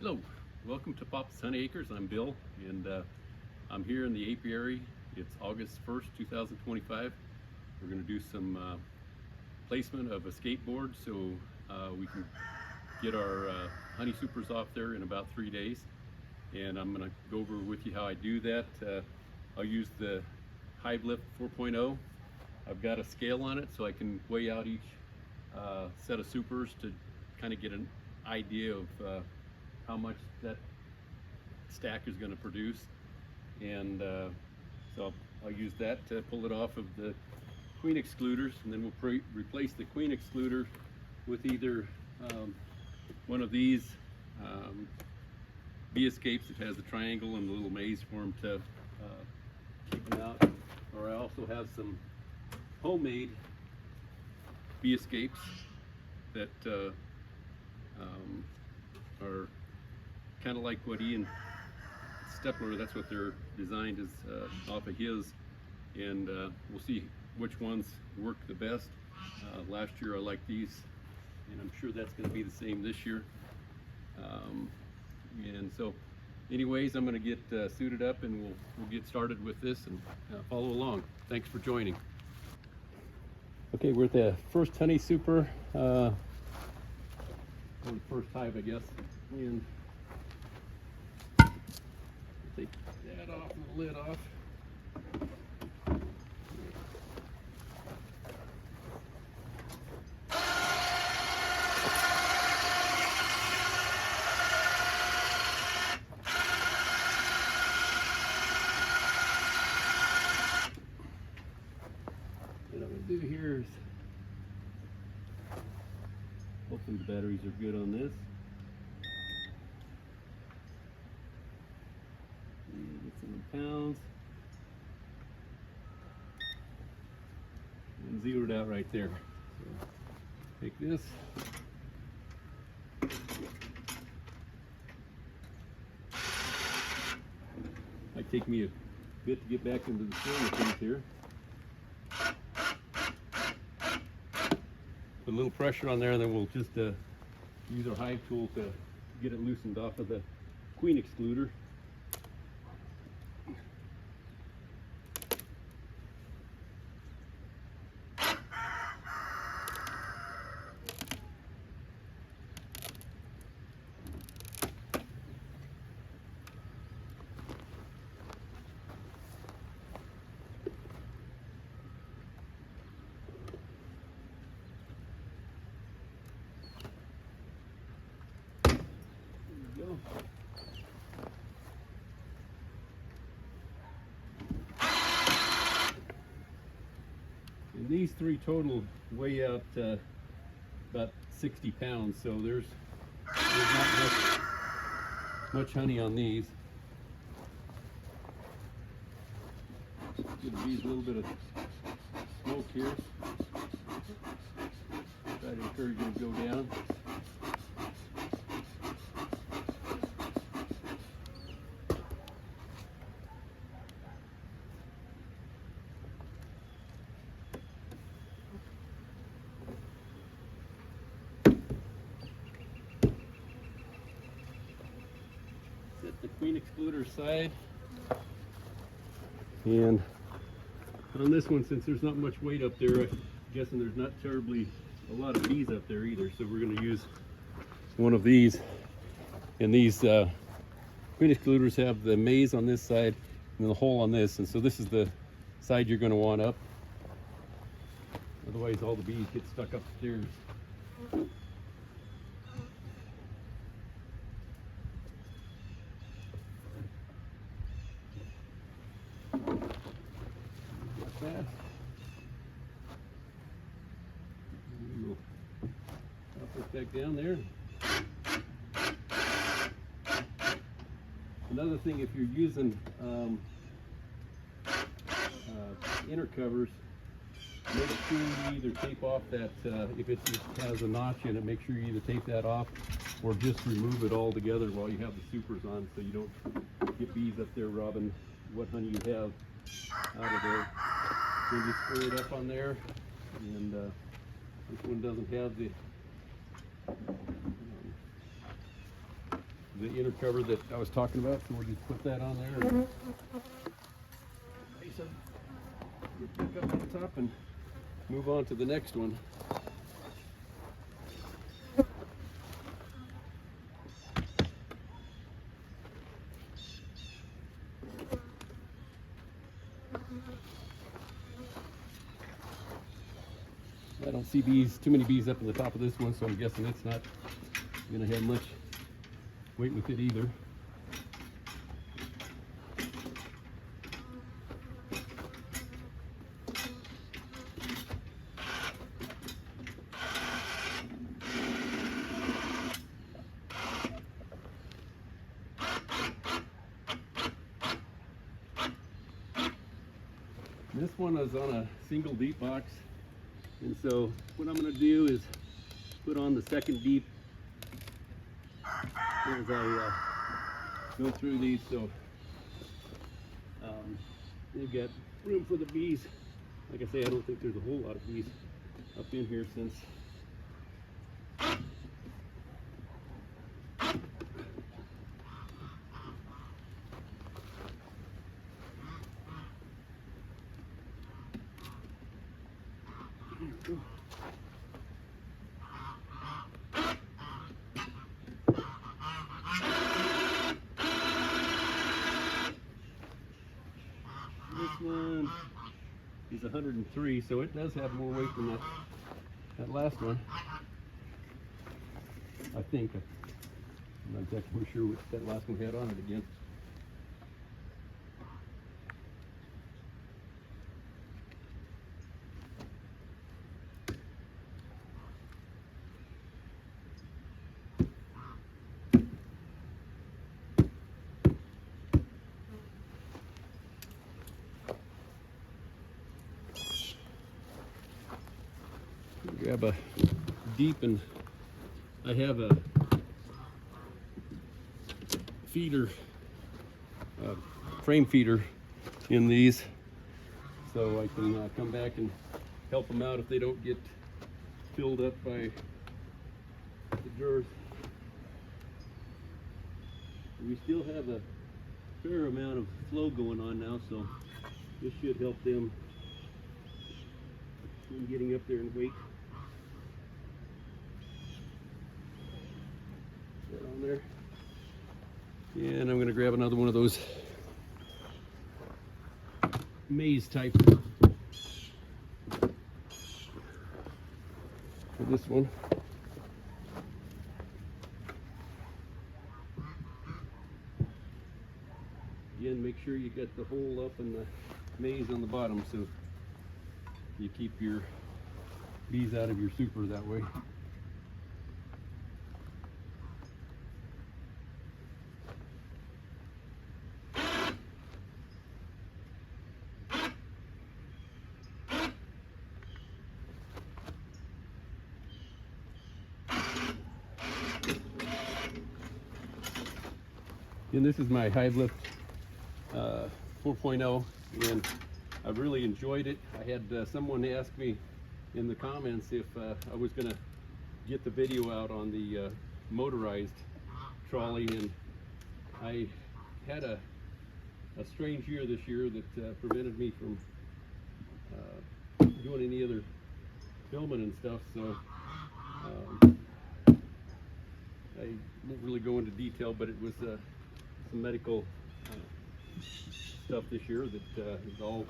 Hello, welcome to Papa's Honey Acres. I'm Bill, and I'm here in the apiary. It's August 1st, 2025. We're going to do some placement of a skateboard so we can get our honey supers off there in about 3 days. And I'm going to go over with you how I do that. I'll use the Hive Lift 4.0. I've got a scale on it so I can weigh out each set of supers to kind of get an idea of how much that stack is going to produce, and so I'll use that to pull it off of the queen excluders, and then we'll replace the queen excluder with either one of these bee escapes that has the triangle and the little maze for them to keep them out, or I also have some homemade bee escapes that are kind of like what Ian Stepler, that's what they're designed as off of his, and we'll see which ones work the best. Last year I liked these, and I'm sure that's going to be the same this year. And so anyways, I'm going to get suited up, and we'll get started with this and follow along. Thanks for joining. Okay, we're at the first honey super, or the first hive, I guess, and take that off and the lid off. What I'm going to do here is, hopefully the batteries are good on this. Get some pounds. And zeroed out right there. So take this. Might take me a bit to get back into the swing of things here. Put a little pressure on there, and then we'll just use our hive tool to get it loosened off of the queen excluder. Go. And these three total weigh out about 60 pounds, so there's not much honey on these. Give the bees a little bit of smoke here. Try to encourage them to go down. Set the queen excluder aside, and on this one, since there's not much weight up there, I'm guessing there's not terribly a lot of bees up there either, so we're going to use one of these. And these queen excluders have the maze on this side and the hole on this, and so this is the side you're going to want up, otherwise all the bees get stuck upstairs. That. We'll drop it back down there. Another thing, if you're using inner covers, make sure you either tape off that, if it just has a notch in it, make sure you either tape that off or just remove it all together while you have the supers on, so you don't get bees up there robbing what honey you have out of there. Then just spray it up on there, and this one doesn't have the the inner cover that I was talking about, so we'll just put that on there. And get back up on top and move on to the next one. I don't see too many bees up at the top of this one, so I'm guessing it's not going to have much weight with it either. This one is on a single deep box, and so what I'm going to do is put on the second deep as I go through these, so they've got room for the bees. Like I say, I don't think there's a whole lot of bees up in here since this one is 103, so it does have more weight than that last one. I think. I'm not exactly sure what that last one had on it again. Grab a deep, and I have a feeder, frame feeder in these, so I can come back and help them out if they don't get filled up by the dearth. We still have a fair amount of flow going on now, so this should help them in getting up there in weight. On there, and I'm going to grab another one of those maze type for this one. Again, make sure you get the hole up and the maze on the bottom, so you keep your bees out of your super that way. And this is my Hive Lift 4.0, and I've really enjoyed it. I had someone ask me in the comments if I was going to get the video out on the motorized trolley, and I had a strange year this year that prevented me from doing any other filming and stuff, so I won't really go into detail, but it was some medical stuff this year that is all,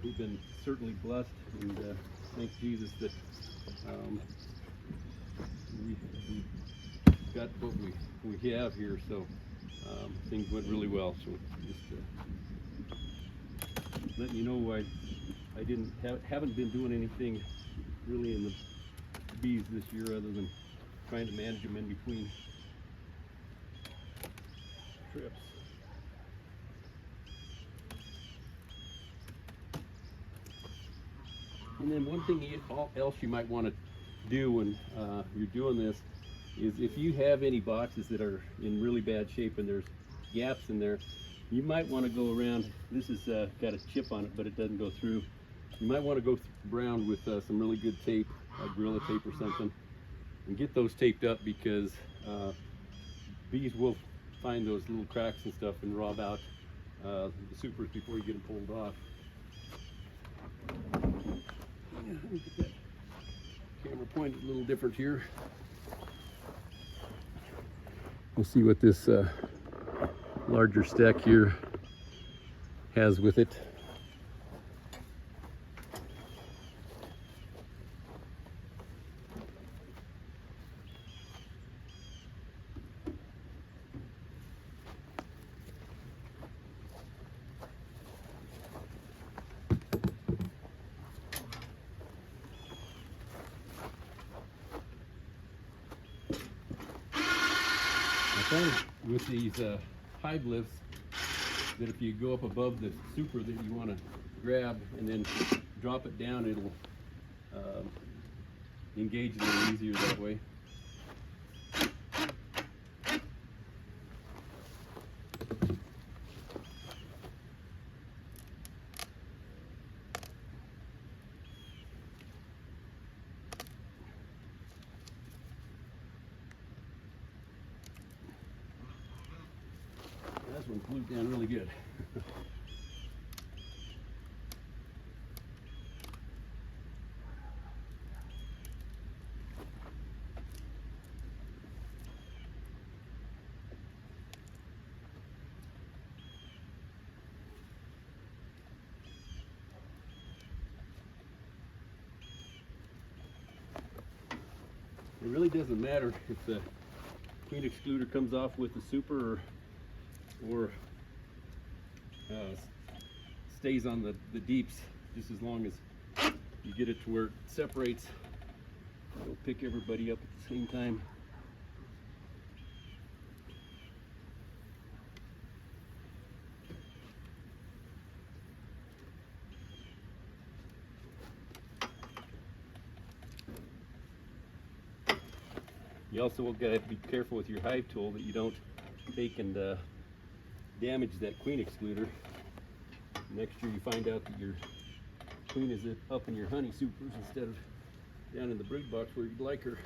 we've been certainly blessed, and thank Jesus that we got what we have here, so things went really well. So just letting you know I haven't been doing anything really in the bees this year other than trying to manage them in between trips. And then one thing else you might want to do when you're doing this is if you have any boxes that are in really bad shape and there's gaps in there, you might want to go around. This has got a chip on it, but it doesn't go through. You might want to go around with some really good tape, like Gorilla Tape or something, and get those taped up, because bees will find those little cracks and stuff and rob out the supers before you get them pulled off. Yeah, let me get that camera pointed a little different here. We'll see what this larger stack here has with it. I found with these hive lifts that if you go up above the super that you want to grab and then drop it down, it'll engage a little easier that way. This one glued down really good. It really doesn't matter if the queen excluder comes off with the super or stays on the deeps, just as long as you get it to where it separates. It'll pick everybody up at the same time. You also got to be careful with your hive tool that you don't take and damage that queen excluder. Next year you find out that your queen is up in your honey supers instead of down in the brood box where you'd like her.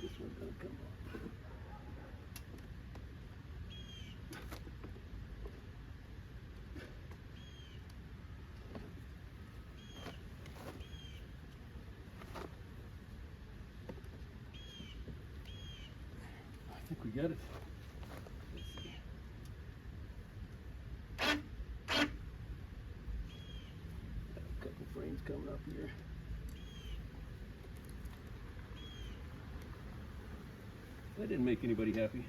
This one's gonna come off. I think we got it. Let's see. Got a couple frames coming up here. That didn't make anybody happy.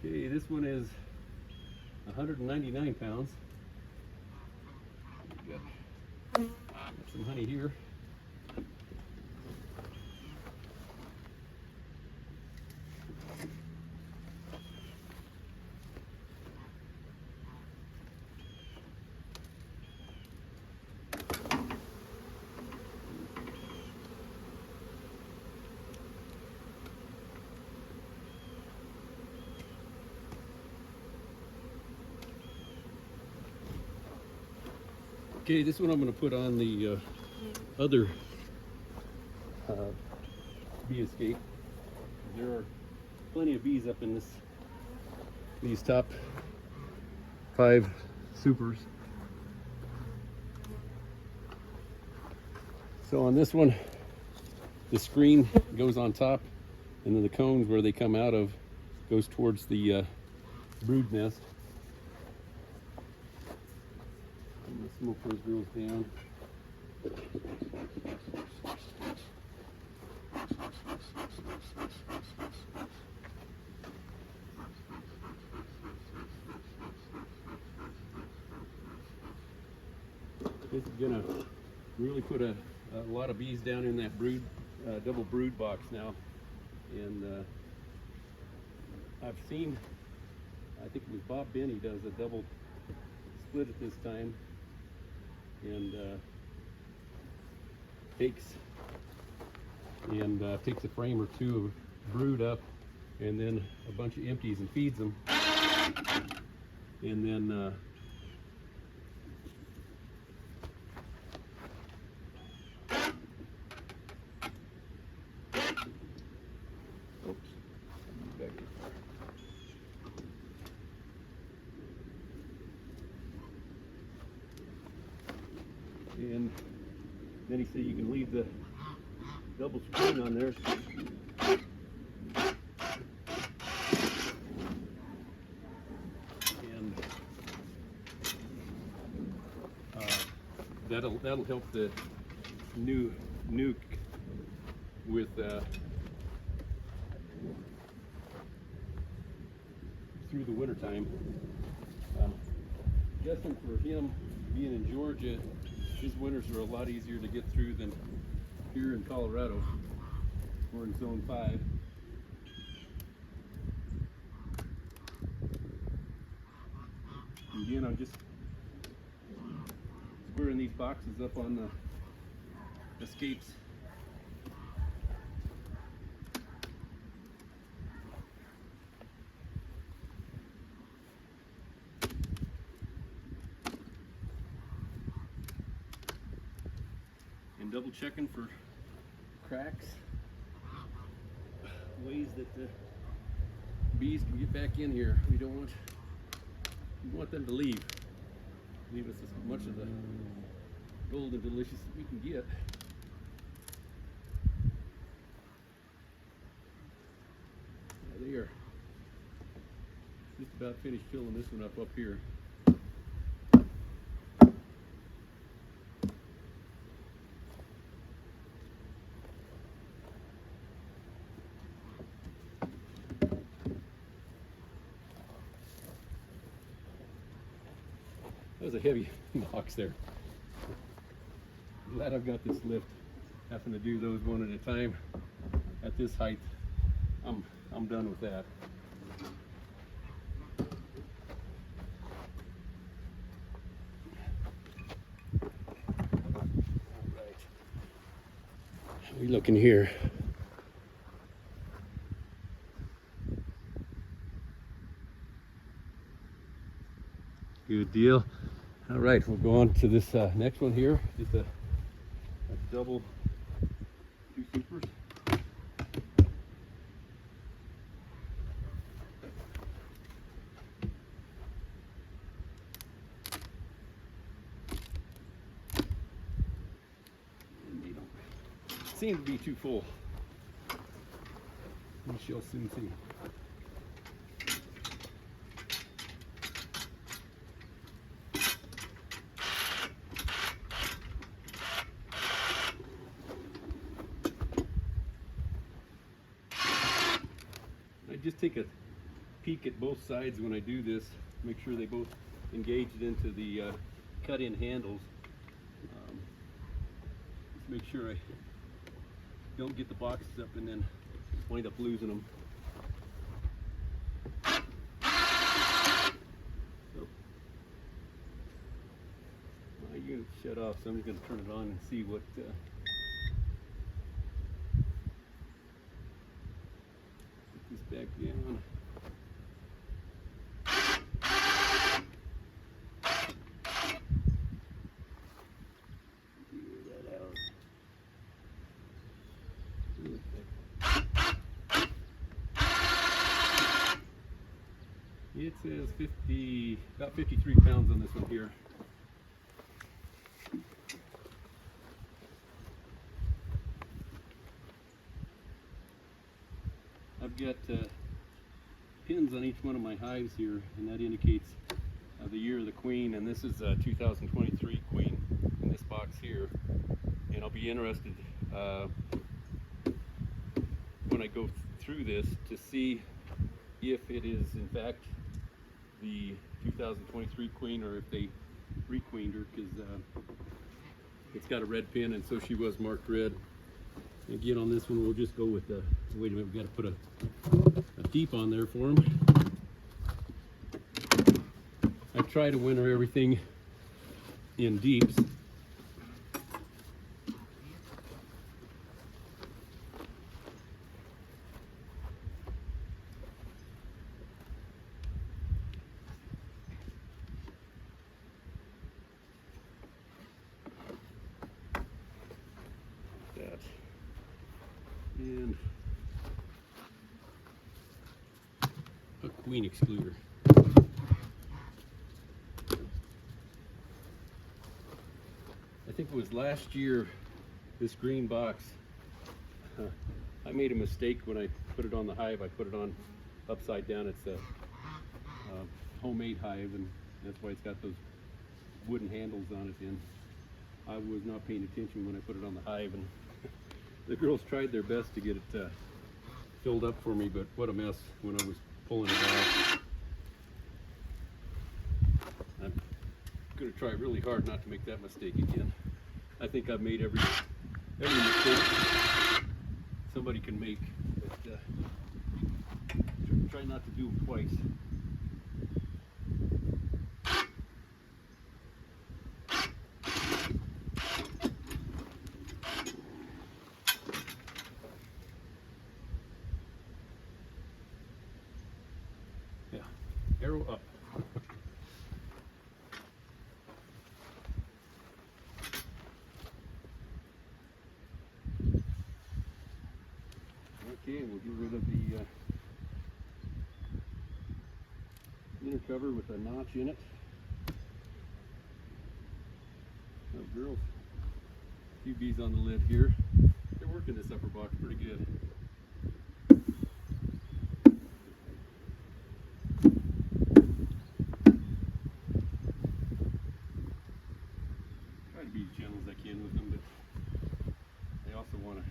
Okay, this one is 199 pounds. Got some honey here. Okay, this one I'm going to put on the other bee escape. There are plenty of bees up in these top 5 supers. So on this one, the screen goes on top, and then the cones where they come out of goes towards the brood nest. smoke those girls down. This is gonna really put a lot of bees down in that brood, double brood box now. And I've seen, I think it was Bob Benny does a double split at this time, and takes a frame or two of brood up, and then a bunch of empties and feeds them, and then and then he said you can leave the double screen on there. And that'll help the new nuke with through the winter time. Guessing for him being in Georgia, his winters are a lot easier to get through than here in Colorado. We're in zone 5. Again, I'm just squaring these boxes up on the escapes. And double checking for cracks, ways that the bees can get back in here. We want them to leave us as much of the gold and delicious that we can get. They are just about finished filling this one up here. That was a heavy box there. Glad I've got this lift. Having to do those one at a time at this height, I'm done with that. All right. How are we looking here? Good deal. All right, we'll go on to this next one here. Just a double 2 supers. And they don't seem to be too full. We shall soon see. Just take a peek at both sides when I do this, make sure they both engaged into the cut-in handles. Just make sure I don't get the boxes up and then wind up losing them. So, my unit's shut off, so I'm just going to turn it on and see what back down. Figure that out. It says about 53 pounds on this one here. I've got pins on each one of my hives here, and that indicates the year of the queen, and this is a 2023 queen in this box here. And I'll be interested when I go through this to see if it is in fact the 2023 queen or if they requeened her, because it's got a red pin, and so she was marked red. Again, on this one, we'll just go with the, wait a minute, we've got to put a deep on there for him. I try to winter everything in deeps. That. And a queen excluder. I think it was last year, this green box, I made a mistake when I put it on the hive. I put it on upside down. It's a homemade hive, and that's why it's got those wooden handles on it. And I was not paying attention when I put it on the hive, and the girls tried their best to get it filled up for me, but what a mess when I was pulling it out. I'm going to try really hard not to make that mistake again. I think I've made every mistake somebody can make, but try not to do them twice. Yeah, arrow up. Okay, we'll get rid of the inner cover with a notch in it. Now, girls, a few bees on the lid here. They're working this upper box pretty good. Try to be as gentle as I can with them, but I also want to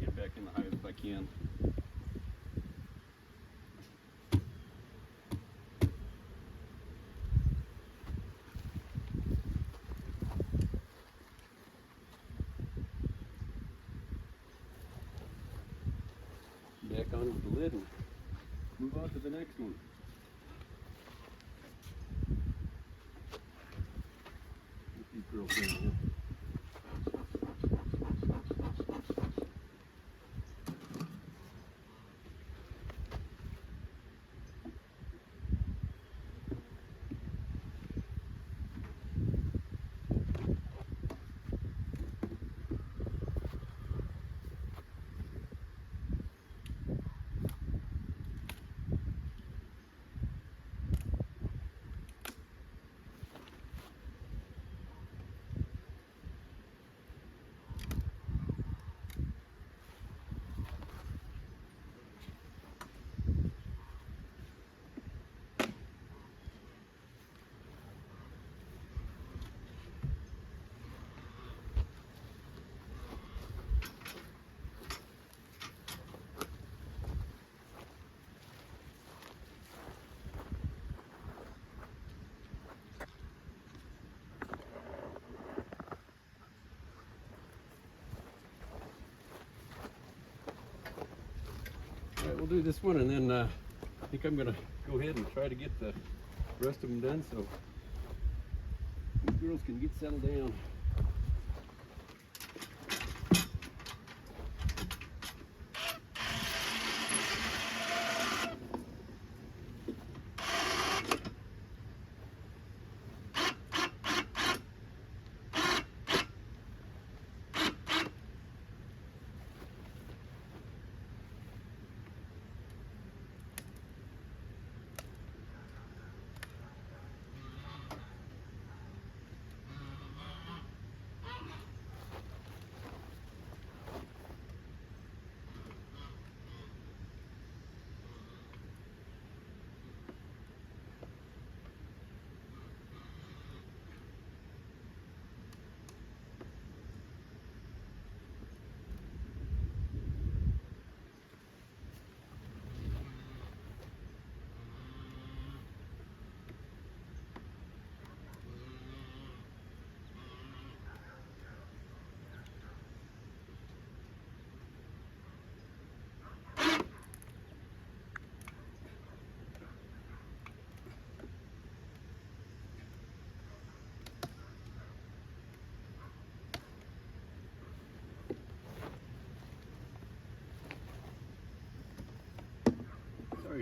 get back in the hive if I can. Back on with the lid and move on to the next one. Get these girls down here. Alright, we'll do this one, and then I think I'm going to go ahead and try to get the rest of them done so the girls can get settled down.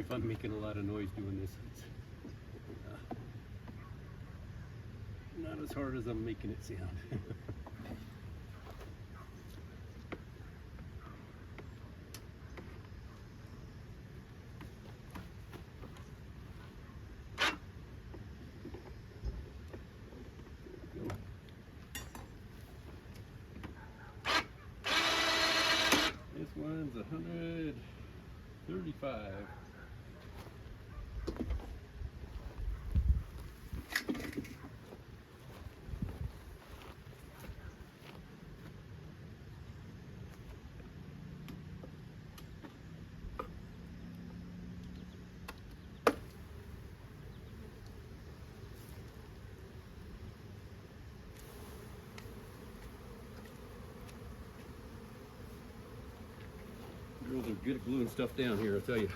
if I'm making a lot of noise doing this. It's not as hard as I'm making it sound. This one's 135. Girls are good at gluing stuff down here, I'll tell you.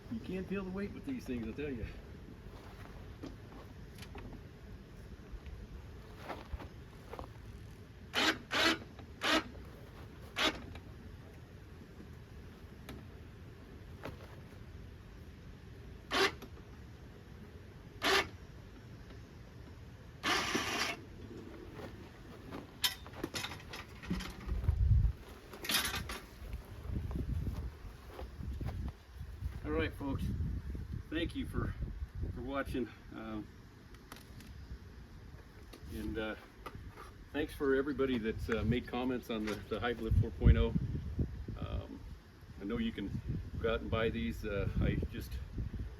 You can't feel the weight with these things, I'll tell you. All right, folks, thank you for watching, and thanks for everybody that's made comments on the Hive 4.0. I know you can go out and buy these. I just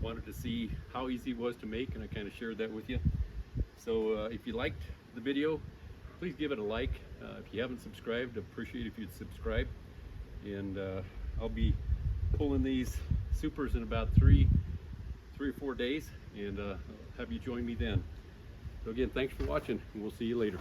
wanted to see how easy it was to make, and I kind of shared that with you. So if you liked the video, please give it a like. If you haven't subscribed, I'd appreciate it if you'd subscribe. And I'll be pulling these supers in about three or 4 days, and have you join me then. So again, thanks for watching, and we'll see you later.